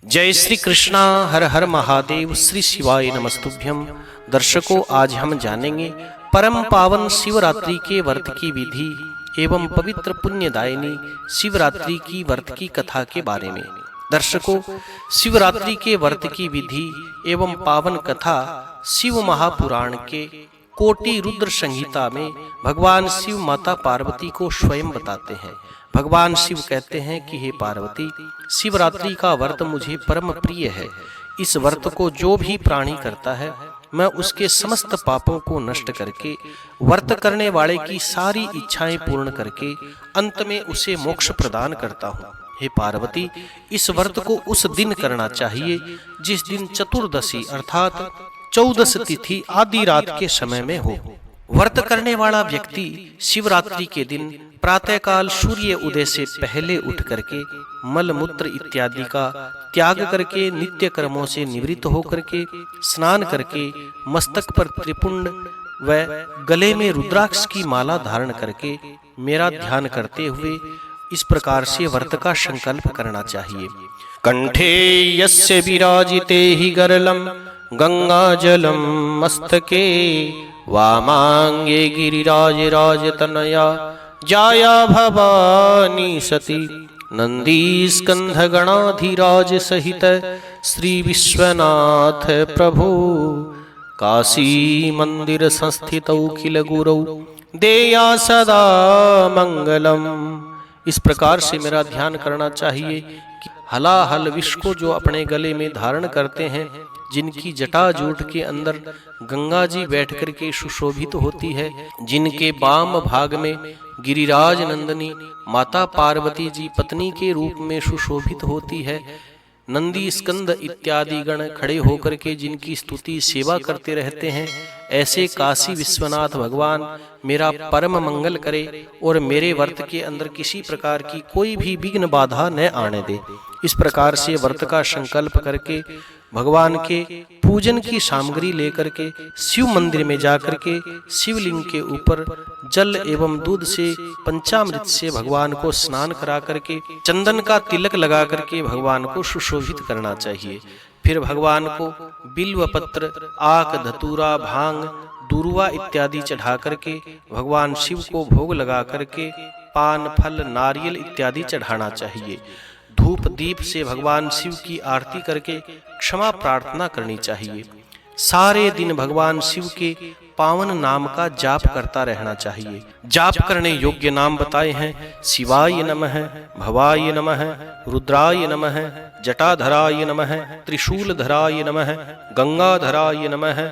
जय श्री कृष्णा, हर हर महादेव, श्री शिवाय नमस्तुभ्यम। दर्शकों, आज हम जानेंगे परम पावन शिवरात्रि के व्रत की विधि एवं पवित्र पुण्यदायिनी शिवरात्रि की व्रत की कथा के बारे में। दर्शकों, शिवरात्रि के व्रत की विधि एवं पावन कथा शिव महापुराण के कोटि रुद्र संहिता में भगवान शिव माता पार्वती को स्वयं बताते हैं। भगवान शिव कहते हैं कि हे पार्वती, शिवरात्रि का व्रत मुझे परम प्रिय है। इस व्रत को जो भी प्राणी करता है, मैं उसके समस्त पापों को नष्ट करके व्रत करने वाले की सारी इच्छाएं पूर्ण करके अंत में उसे मोक्ष प्रदान करता हूँ। हे पार्वती, इस व्रत को उस दिन करना चाहिए जिस दिन चतुर्दशी अर्थात 14 तिथि आदि रात के समय में हो। व्रत करने वाला व्यक्ति शिवरात्रि के दिन प्रातःकाल सूर्य उदय से पहले उठ करके मल मूत्र इत्यादि का त्याग करके नित्य कर्मों से निवृत्त होकर के स्नान करके मस्तक पर त्रिपुंड व गले में रुद्राक्ष की माला धारण करके मेरा ध्यान करते हुए इस प्रकार से व्रत का संकल्प करना चाहिए। कंठे यस्य विराजिते हि गरलम गंगा जलम मस्तके वामांगे गिरिराज राजतनया जाया भवानी सती नंदी स्कंध गणाधिराज सहित श्री विश्वनाथ प्रभु काशी मंदिर संस्थितौ किल गुरौ देया सदा मंगलम। इस प्रकार से मेरा ध्यान करना चाहिए कि हलाहल विष को जो अपने गले में धारण करते हैं, जिनकी जटाजूट के अंदर गंगा जी बैठ करके सुशोभित होती है, जिनके वाम भाग में गिरिराज नंदनी माता पार्वती जी पत्नी के रूप में सुशोभित होती है, नंदी स्कंद इत्यादि गण खड़े होकर के जिनकी स्तुति सेवा करते रहते हैं, ऐसे काशी विश्वनाथ भगवान मेरा परम मंगल करे और मेरे व्रत के अंदर किसी प्रकार की कोई भी विघ्न बाधा न आने दे। इस प्रकार से व्रत का संकल्प करके भगवान के पूजन की सामग्री लेकर के शिव मंदिर में जाकर के शिवलिंग के ऊपर जल एवं दूध से पंचामृत से भगवान को स्नान करा करके चंदन का तिलक लगा करके भगवान को सुशोभित करना चाहिए। फिर भगवान को बिल्व पत्र, आक, धतूरा, भांग, दूर्वा इत्यादि चढ़ा करके भगवान शिव को भोग लगा करके पान, फल, नारियल इत्यादि चढ़ाना चाहिए। धूप दीप से भगवान शिव की आरती करके क्षमा प्रार्थना करनी चाहिए। सारे दिन भगवान शिव के पावन नाम का जाप करता रहना चाहिए। जाप करने योग्य नाम बताए हैं शिवाय नमः, भवाय नमः, रुद्राय नमः, जटाधराय नमः, त्रिशूलधराय नमः, गंगाधराय नमः।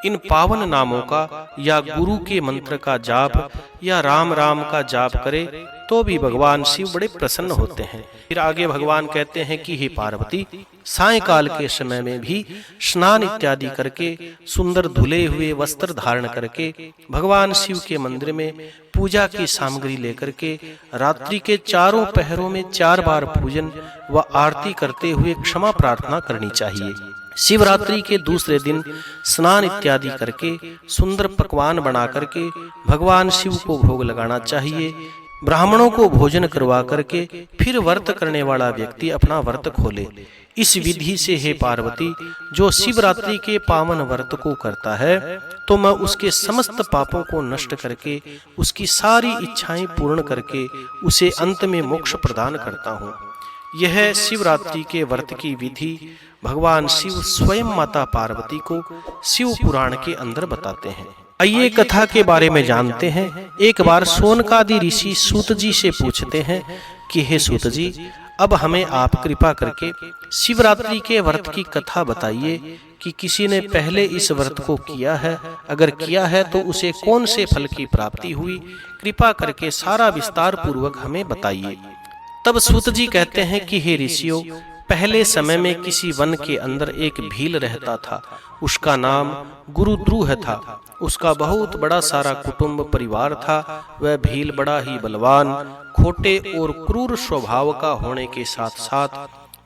इन पावन नामों का या गुरु के मंत्र का जाप या राम राम का जाप करे तो भी भगवान शिव बड़े प्रसन्न होते हैं। फिर आगे भगवान कहते हैं कि हे पार्वती, सायंकाल के समय में भी स्नान इत्यादि करके सुंदर धुले हुए वस्त्र धारण करके भगवान शिव के मंदिर में पूजा की सामग्री लेकर के रात्रि के चारों पहरों में 4 बार पूजन व आरती करते हुए क्षमा प्रार्थना करनी चाहिए। शिवरात्रि के दूसरे दिन स्नान इत्यादि करके सुंदर पकवान बना करके भगवान शिव को भोग लगाना चाहिए। ब्राह्मणों को भोजन करवा करके फिर व्रत करने वाला व्यक्ति अपना व्रत खोले। इस विधि से हे पार्वती, जो शिवरात्रि के पावन व्रत को करता है तो मैं उसके समस्त पापों को नष्ट करके उसकी सारी इच्छाएं पूर्ण करके उसे अंत में मोक्ष प्रदान करता हूँ। यह शिवरात्रि के व्रत की विधि भगवान शिव स्वयं माता पार्वती को शिव पुराण के अंदर बताते हैं। आइए कथा के बारे में जानते हैं। एक बार सोनकादि ऋषि सूत जी से पूछते हैं कि हे सूत जी, अब हमें आप कृपा करके शिवरात्रि के व्रत की कथा बताइए कि किसी ने पहले इस व्रत को किया है, अगर किया है तो उसे कौन से फल की प्राप्ति हुई, कृपा करके सारा विस्तार पूर्वक हमें बताइए। तब सूत जी कहते हैं कि हे ऋषियों, पहले समय में किसी वन के अंदर एक भील रहता था। उसका नाम गुरुद्रुह था। उसका बहुत बड़ा सारा कुटुंब परिवार था। वह भील बड़ा ही बलवान, खोटे और क्रूर स्वभाव का होने के साथ साथ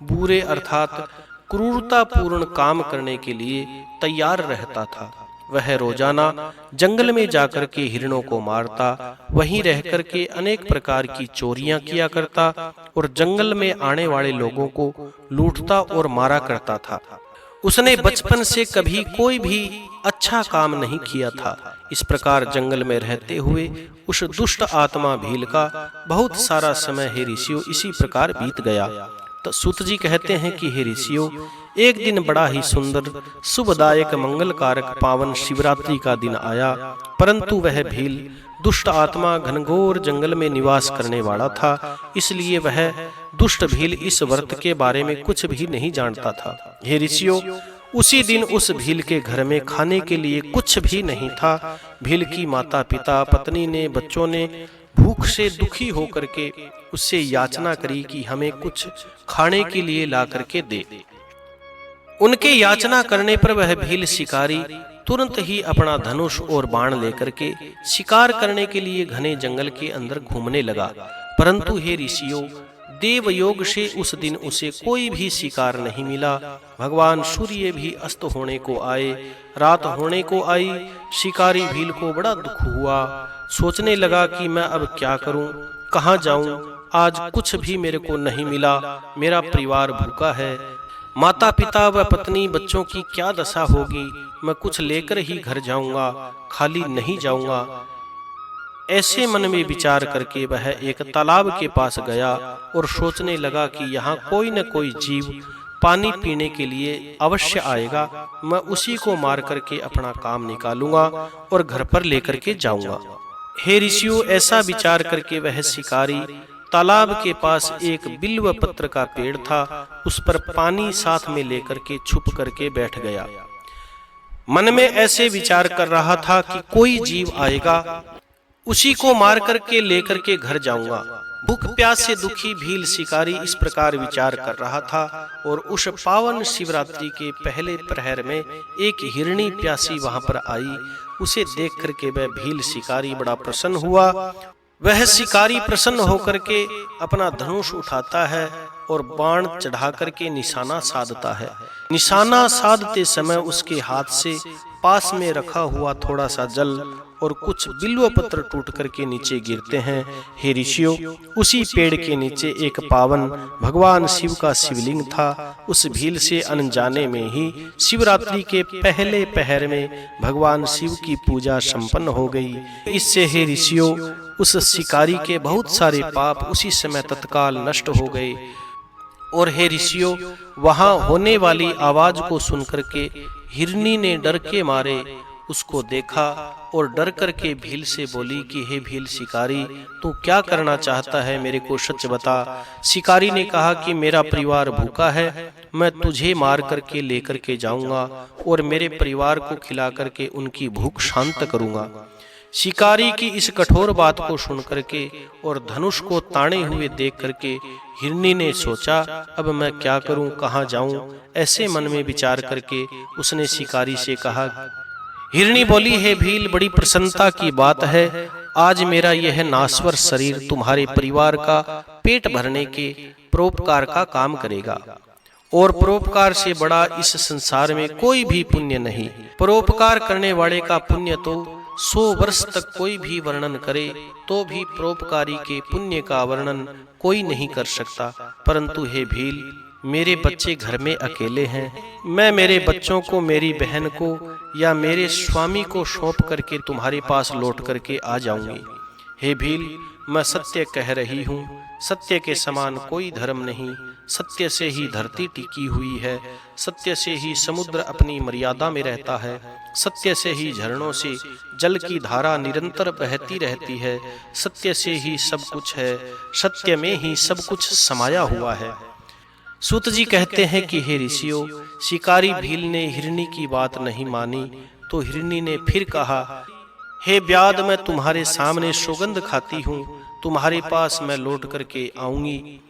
बुरे अर्थात क्रूरतापूर्ण काम करने के लिए तैयार रहता था। वह रोजाना जंगल में जाकर के हिरणों को मारता, वहीं रह कर के अनेक प्रकार की चोरियां किया करता और जंगल में आने वाले लोगों को लूटता और मारा करता था। उसने बचपन से कभी कोई भी अच्छा काम नहीं किया था। इस प्रकार जंगल में रहते हुए उस दुष्ट आत्मा भील का बहुत सारा समय हे ऋषियों इसी प्रकार बीत गया। तो सूत जी कहते हैं कि हे ऋषियों, एक दिन बड़ा ही सुंदर शुभदायक मंगलकारक पावन शिवरात्रि का दिन आया, परंतु वह भील दुष्ट आत्मा घनघोर जंगल में निवास करने वाला था, इसलिए वह दुष्ट भील इस व्रत के बारे में कुछ भी नहीं जानता था। हे ऋषियों, उसी दिन उस भील के घर में खाने के लिए कुछ भी नहीं था। भील की माता पिता, पत्नी ने, बच्चों ने भूख से दुखी होकर के उससे याचना करी कि हमें कुछ खाने के लिए ला करके दे। उनके याचना करने पर वह भील शिकारी तुरंत ही अपना धनुष और बाण लेकर के शिकार करने के लिए घने जंगल के अंदर घूमने लगा। परंतु हे ऋषियों, देवयोग से उस दिन उसे कोई भी शिकार नहीं मिला। भगवान सूर्य भी अस्त होने को आए, रात होने को आई। शिकारी भील को बड़ा दुख हुआ, सोचने लगा कि मैं अब क्या करूं, कहां जाऊं, आज कुछ भी मेरे को नहीं मिला, मेरा परिवार भूखा है, माता पिता व पत्नी बच्चों की क्या दशा होगी, मैं कुछ लेकर ही घर जाऊंगा, खाली नहीं जाऊंगा। ऐसे मन में विचार करके वह एक तालाब के पास गया और सोचने लगा कि यहाँ कोई न कोई जीव पानी पीने के लिए अवश्य आएगा, मैं उसी को मार करके अपना काम निकालूंगा और घर पर लेकर के जाऊंगा। हे ऋषियों, ऐसा विचार करके वह शिकारी तालाब के पास एक बिल्व पत्र का पेड़ था, उस पर पानी साथ में लेकर के छुप करके बैठ गया। मन में ऐसे विचार कर रहा था कि कोई जीव आएगा, उसी को मार करके लेकर के घर जाऊंगा। भूख प्यास से दुखी भील शिकारी इस प्रकार विचार कर रहा था और उस पावन शिवरात्रि के पहले प्रहर में एक हिरणी प्यासी वहां पर आई। उसे देख करके वह भील शिकारी बड़ा प्रसन्न हुआ। वह शिकारी प्रसन्न होकर के अपना धनुष उठाता है और बाण चढ़ा करके निशाना साधता है। निशाना साधते समय उसके हाथ से पास में रखा हुआ थोड़ा सा जल और कुछ बिल्व पत्र टूट करके नीचे गिरते हैं। हे ऋषियों, उसी पेड़ के नीचे एक पावन भगवान शिव का शिवलिंग था। उस भील से अनजाने में ही शिवरात्रि के पहले पहर में भगवान शिव की पूजा संपन्न हो गई। इससे हे ऋषियों, उस शिकारी के बहुत सारे पाप उसी समय तत्काल नष्ट हो गए। और हे ऋषियों, वहां होने वाली आवाज को सुनकर के हिरनी ने डर के मारे उसको देखा और डर करके भील से बोली कि हे भील शिकारी, तू क्या करना चाहता है, मेरे को सच बता। शिकारी ने कहा कि मेरा परिवार भूखा है, मैं तुझे मार करके लेकर के जाऊंगा और मेरे परिवार को खिला करके उनकी भूख शांत करूंगा। शिकारी की इस कठोर बात को सुन करके और धनुष को ताने हुए देख करके हिरनी ने सोचा, अब मैं क्या करूं, कहां जाऊं। ऐसे मन में विचार करके उसने शिकारी से कहा। हिरनी बोली, हे भील, बड़ी प्रसन्नता की बात है, आज मेरा यह नाश्वर शरीर तुम्हारे परिवार का पेट भरने के परोपकार का काम करेगा और परोपकार से बड़ा इस संसार में कोई भी पुण्य नहीं। परोपकार करने वाले का पुण्य तो 100 वर्ष तक कोई भी वर्णन करे तो भी परोपकारी के पुण्य का वर्णन कोई नहीं कर सकता। परंतु हे भील, मेरे बच्चे घर में अकेले हैं, मैं मेरे बच्चों को, मेरी बहन को या मेरे स्वामी को सौंप करके तुम्हारे पास लौट करके आ जाऊंगी। हे भील, मैं सत्य कह रही हूँ, सत्य के समान कोई धर्म नहीं, सत्य से ही धरती टिकी हुई है, सत्य से ही समुद्र अपनी मर्यादा में रहता है, सत्य से ही झरनों से जल की धारा निरंतर बहती रहती है, सत्य से ही सब कुछ है, सत्य में ही सब कुछ समाया हुआ है। सूत जी कहते हैं कि हे ऋषियों, शिकारी भील ने हिरनी की बात नहीं मानी तो हिरनी ने फिर कहा, हे व्याध, मैं तुम्हारे सामने सौगंध खाती हूँ, तुम्हारे पास मैं लौट करके आऊंगी।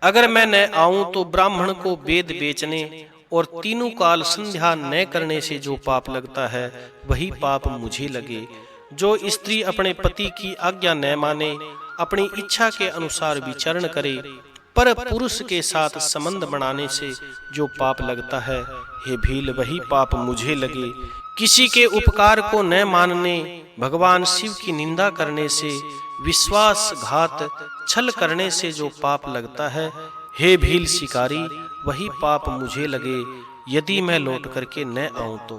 अगर मैं न आऊं तो ब्राह्मण को वेद बेचने और तीनों काल संध्या न करने से जो पाप लगता है वही पाप मुझे लगे। जो स्त्री अपने पति की आज्ञा न माने, अपनी इच्छा के अनुसार विचरण करे, पर पुरुष के साथ संबंध बनाने से जो पाप लगता है, हे भील, वही पाप मुझे लगे। किसी के उपकार को न मानने, भगवान शिव की निंदा करने से, विश्वासघात, छल करने से जो पाप लगता है, हे भील शिकारी, वही पाप मुझे लगे यदि मैं लौट करके न आऊं तो।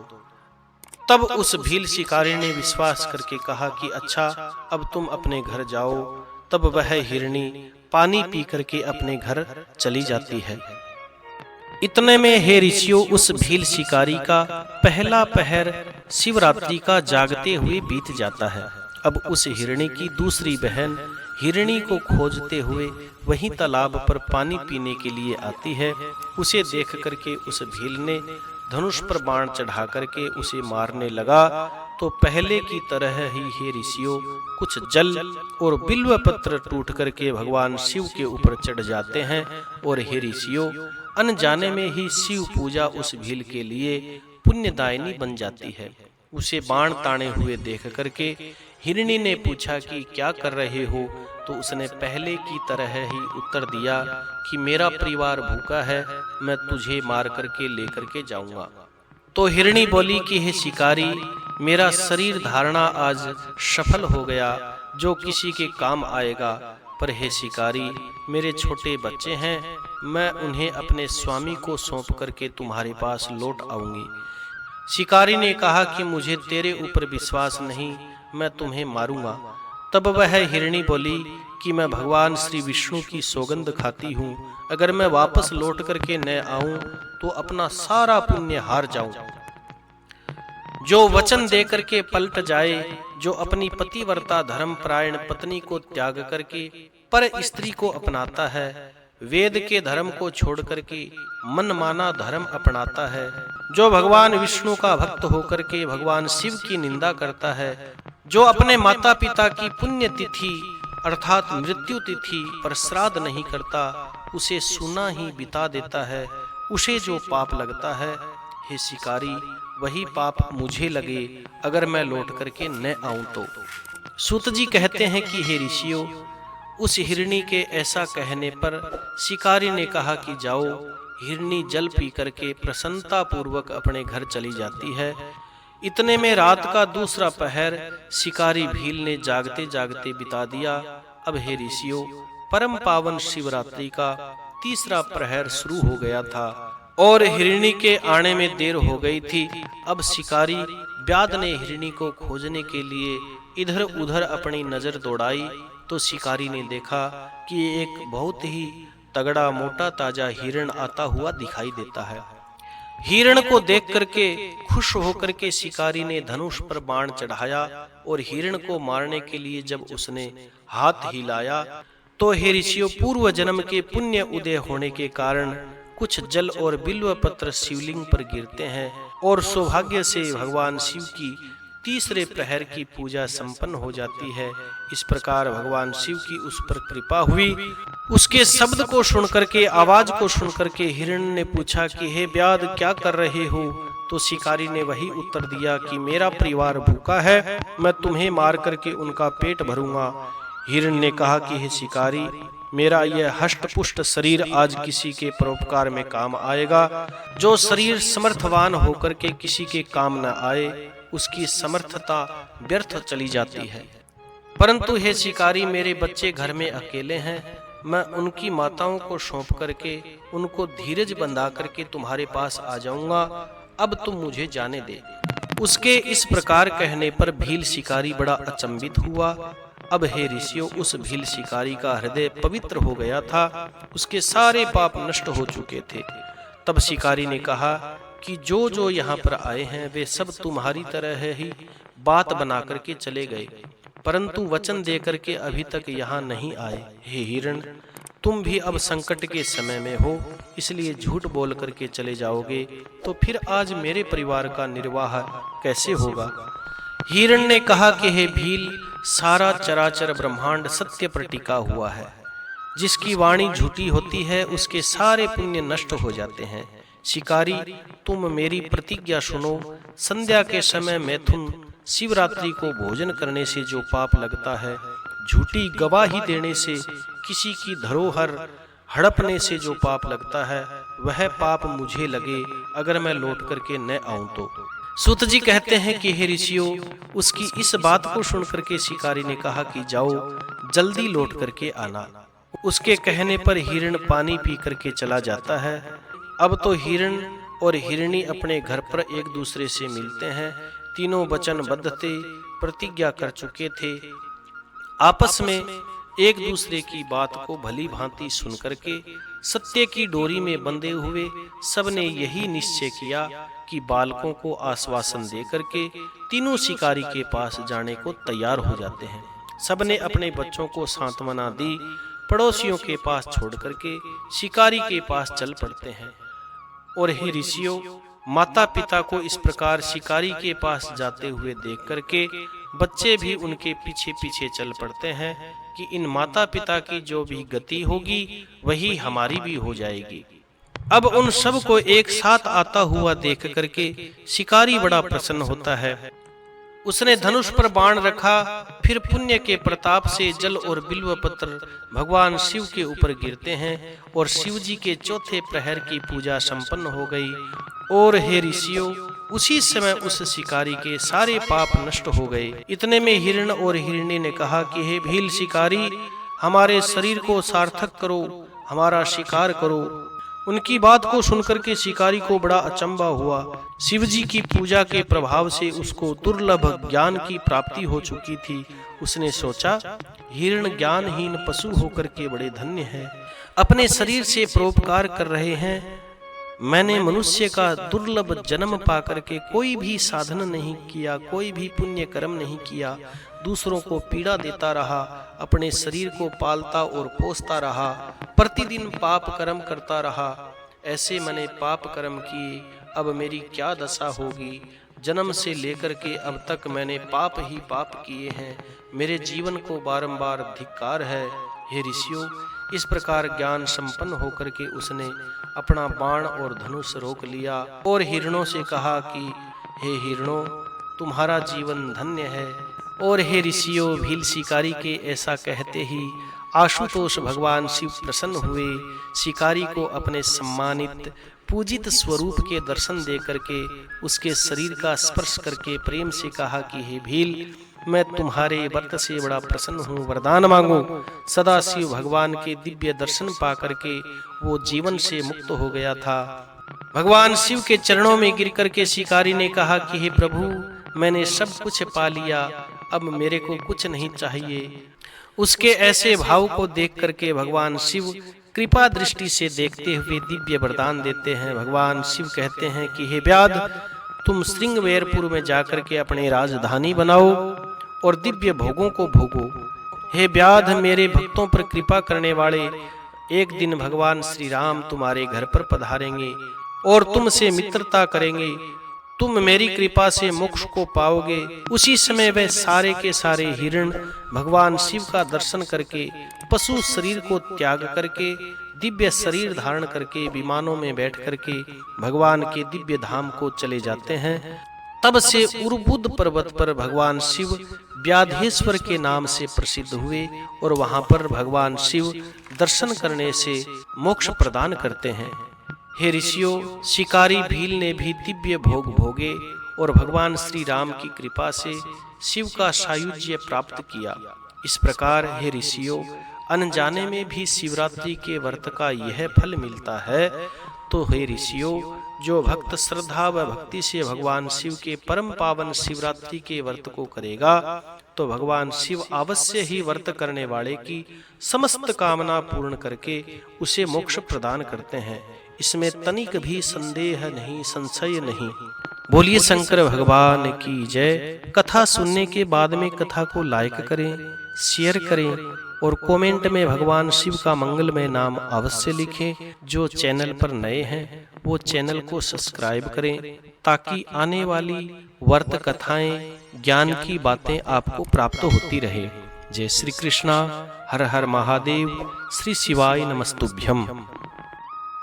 तब उस भील शिकारी ने विश्वास करके कहा कि अच्छा, अब तुम अपने घर जाओ। तब वह हिरणी पानी पी करके अपने घर चली जाती है। इतने में हे ऋषियों, उस भील शिकारी का पहला पहर शिवरात्रि का जागते हुए बीत जाता है। अब उस हिरणी की दूसरी बहन हिरणी को खोजते हुए वहीं तालाब पर पानी पीने के लिए आती है। उसे देख करके उस भील ने धनुष पर बाण चढ़ा करके उसे मारने लगा। तो पहले की तरह ही हे ऋषियों, कुछ जल और बिल्व पत्र टूट करके भगवान शिव के ऊपर चढ़ जाते हैं। और हे ऋषियों, अनजाने में ही शिव पूजा उस भील के लिए पुण्यदायिनी बन जाती है। उसे बाण ताने हुए देख करके हिरणी ने पूछा कि क्या कर रहे हो? तो उसने पहले की तरह ही उत्तर दिया कि मेरा परिवार भूखा है, मैं तुझे मार करके लेकर के जाऊंगा। तो हिरणी बोली कि हे शिकारी, मेरा शरीर धारणा आज सफल हो गया, जो किसी के काम आएगा। पर हे शिकारी, मेरे छोटे बच्चे हैं, मैं उन्हें अपने स्वामी को सौंप करके तुम्हारे पास लौट आऊंगी। शिकारी ने कहा कि मुझे तेरे ऊपर विश्वास नहीं, मैं तुम्हें मारूंगा। तब वह हिरणी बोली कि मैं भगवान श्री विष्णु की सौगंध खाती हूँ, अगर मैं वापस लौट करके न आऊं तो अपना सारा पुण्य हार जाऊं। जो वचन दे करके पलट जाए, जो अपनी पतिव्रता धर्मपरायण पत्नी को त्याग करके पर स्त्री को अपनाता है, वेद के धर्म को छोड़ करके मनमाना धर्म अपनाता है, जो भगवान विष्णु का भक्त होकर के भगवान शिव की निंदा करता है, जो अपने माता पिता की पुण्य तिथि अर्थात मृत्यु तिथि पर श्राद्ध नहीं करता, उसे सुना ही बिता देता है, उसे जो पाप लगता है, हे शिकारी, वही पाप मुझे लगे अगर मैं लौट करके न आऊं तो। सूत जी कहते हैं कि हे ऋषियों, उस हिरणी के ऐसा कहने पर शिकारी ने कहा कि जाओ। हिरणी जल पी करके प्रसन्नता पूर्वक अपने घर चली जाती है। इतने में रात का दूसरा पहर शिकारी भील ने जागते जागते बिता दिया। अब हे ऋषियों, परम पावन शिवरात्रि का तीसरा प्रहर शुरू हो गया था और हिरणी के आने में देर हो गई थी। अब शिकारी व्याध ने हिरणी को खोजने के लिए इधर उधर अपनी नजर दौड़ाई तो शिकारी ने देखा कि एक बहुत ही तगड़ा मोटा ताजा हिरण आता हुआ दिखाई देता है। हिरण को देख करके खुश होकर के शिकारी ने धनुष पर बाण चढ़ाया और हिरण को मारने के लिए जब उसने हाथ हिलाया तो हे ऋषियों, पूर्व जन्म के पुण्य उदय होने के कारण कुछ जल और बिल्व पत्र शिवलिंग पर गिरते हैं और सौभाग्य से भगवान शिव की तीसरे प्रहर की पूजा संपन्न हो जाती है। इस प्रकार भगवान शिव की उस पर कृपा हुई। उसके शब्द को सुन करके, आवाज को सुन करके हिरण ने पूछा कि हे व्याध, क्या कर रहे हो? तो शिकारी ने वही उत्तर दिया कि मेरा परिवार भूखा है, मैं तुम्हें मार करके उनका पेट भरूंगा। हिरण ने कहा कि हे शिकारी, मेरा यह हष्ट-पुष्ट शरीर आज किसी के परोपकार में काम आएगा। जो शरीर समर्थवान होकर के किसी के काम न आए, उसकी समर्थता व्यर्थ चली जाती है। परंतु हे शिकारी, मेरे बच्चे घर में अकेले हैं, मैं उनकी माताओं को सौंप करके उनको धीरज बंधा करके तुम्हारे पास आ जाऊंगा, अब तुम मुझे जाने दे। उसके इस प्रकार कहने पर भील शिकारी बड़ा अचंभित हुआ। अब हे ऋषियों, उस भील शिकारी का हृदय पवित्र हो गया था, उसके सारे पाप नष्ट हो चुके थे। तब शिकारी ने कहा कि जो जो यहाँ पर आए हैं वे सब तुम्हारी तरह ही बात बना करके चले गए, परंतु वचन दे करके अभी तक यहाँ नहीं आए। हे हिरण, तुम भी अब संकट के समय में हो, इसलिए झूठ बोल करके चले जाओगे तो फिर आज मेरे परिवार का निर्वाह कैसे होगा? हिरण ने कहा कि हे भील, सारा चराचर ब्रह्मांड सत्य पर टिका हुआ है। जिसकी वाणी झूठी होती है उसके सारे पुण्य नष्ट हो जाते हैं। शिकारी, तुम मेरी प्रतिज्ञा सुनो। संध्या के समय मैथुन, शिवरात्रि को भोजन करने से जो पाप लगता है, झूठी गवाही देने से, किसी की धरोहर हड़पने से जो पाप लगता है, वह पाप मुझे लगे अगर मैं लौट करके न आऊं तो। सूत जी कहते हैं कि हे ऋषियों, उसकी इस बात को सुनकर के शिकारी ने कहा कि जाओ जल्दी लौट करके आना। उसके कहने पर हिरण पानी पी करके चला जाता है। अब तो हिरण और हिरणी अपने घर पर एक दूसरे से मिलते हैं। तीनों वचनबद्ध थे, प्रतिज्ञा कर चुके थे। आपस में एक दूसरे की बात को भली भांति सुन करके सत्य की डोरी में बंधे हुए सबने यही निश्चय किया कि बालकों को आश्वासन दे करके तीनों शिकारी के पास जाने को तैयार हो जाते हैं। सबने अपने बच्चों को सांत्वना दी, पड़ोसियों के पास छोड़ करके शिकारी के पास चल पड़ते हैं। और हे ऋषियों, माता पिता को इस प्रकार शिकारी के पास जाते हुए देख करके बच्चे भी उनके पीछे पीछे चल पड़ते हैं कि इन माता पिता की जो भी गति होगी वही हमारी भी हो जाएगी। अब उन सब को एक साथ आता हुआ देख करके शिकारी बड़ा प्रसन्न होता है। उसने धनुष पर बाण रखा, फिर पुण्य के प्रताप से जल और बिल्व पत्र भगवान शिव के ऊपर गिरते हैं और शिव जी के चौथे प्रहर की पूजा संपन्न हो गई। और हे ऋषियों, उसी समय उस शिकारी के सारे पाप नष्ट हो गए। इतने में हिरण और हिरणी ने कहा कि हे भील शिकारी, हमारे शरीर को सार्थक करो, हमारा शिकार करो। उनकी बात को सुनकर के शिकारी को बड़ा अचंभा हुआ। शिव जी की पूजा के प्रभाव से उसको दुर्लभ ज्ञान की प्राप्ति हो चुकी थी। उसने सोचा, हिरण ज्ञानहीन पशु होकर के बड़े धन्य हैं, अपने शरीर से परोपकार कर रहे हैं। मैंने मनुष्य का दुर्लभ जन्म पाकर के कोई भी साधन नहीं किया, कोई भी पुण्य कर्म नहीं किया, दूसरों को पीड़ा देता रहा, अपने शरीर को पालता और पोसता रहा, प्रतिदिन पाप कर्म करता रहा। ऐसे मैंने पाप कर्म किए, अब मेरी क्या दशा होगी। जन्म से लेकर के अब तक मैंने पाप ही पाप किए हैं, मेरे जीवन को बारंबार धिक्कार है। हे ऋषियों, इस प्रकार ज्ञान संपन्न होकर के उसने अपना बाण और धनुष रोक लिया और हिरणों से कहा कि हे हिरणों, तुम्हारा जीवन धन्य है। और हे ऋषियों, भील शिकारी के ऐसा कहते ही आशुतोष भगवान शिव प्रसन्न हुए। शिकारी को अपने सम्मानित पूजित स्वरूप के दर्शन दे करके उसके शरीर का स्पर्श करके प्रेम से कहा कि हे भील, मैं तुम्हारे व्रत से बड़ा प्रसन्न हूँ, वरदान मांगो। सदा शिव भगवान के दिव्य दर्शन पा करके वो जीवन से मुक्त हो गया था। भगवान शिव के चरणों में गिर करके शिकारी ने कहा कि हे प्रभु, मैंने सब कुछ पा लिया, अब मेरे को कुछ नहीं चाहिए। उसके ऐसे भाव को देख करके भगवान शिव कृपा दृष्टि से देखते हुए दिव्य वरदान देते हैं। भगवान शिव कहते हैं कि हे व्याध, तुम श्रृंगवेरपुर में जाकर के अपने राजधानी बनाओ और दिव्य भोगों को भोगो। हे व्याध, मेरे भक्तों पर कृपा करने वाले, एक दिन भगवान श्री राम तुम्हारे घर पर पधारेंगे और तुमसे मित्रता करेंगे। तुम मेरी कृपा से मोक्ष को पाओगे। उसी समय वे सारे के सारे हिरण भगवान शिव का दर्शन करके पशु शरीर को त्याग करके दिव्य शरीर धारण करके विमानों में बैठ करके भगवान के दिव्य धाम को चले जाते हैं। तब से उर्बुद पर्वत पर भगवान शिव व्याधेश्वर के नाम से प्रसिद्ध हुए और वहां पर भगवान शिव दर्शन करने से मोक्ष प्रदान करते हैं। हे ऋषियों, शिकारी भील ने भी दिव्य भोग भोगे और भगवान श्री राम की कृपा से शिव का सायुज्य प्राप्त किया। इस प्रकार हे ऋषियों, अनजाने में भी शिवरात्रि के व्रत का यह फल मिलता है। तो हे ऋषियों, जो भक्त श्रद्धा व भक्ति से भगवान शिव के परम पावन शिवरात्रि के व्रत को करेगा तो भगवान शिव अवश्य ही व्रत करने वाले की समस्त कामना पूर्ण करके उसे मोक्ष प्रदान करते हैं। इसमें तनिक भी संदेह नहीं, संशय नहीं। बोलिए शंकर भगवान की जय। कथा सुनने के बाद में कथा को लाइक करें, शेयर करें और कमेंट में भगवान शिव का मंगलमय नाम अवश्य लिखें। जो चैनल पर नए हैं वो चैनल को सब्सक्राइब करें ताकि आने वाली व्रत कथाएं, ज्ञान की बातें आपको प्राप्त होती रहे। जय श्री कृष्णा। हर हर महादेव। श्री शिवाय नमस्तुभ्यम।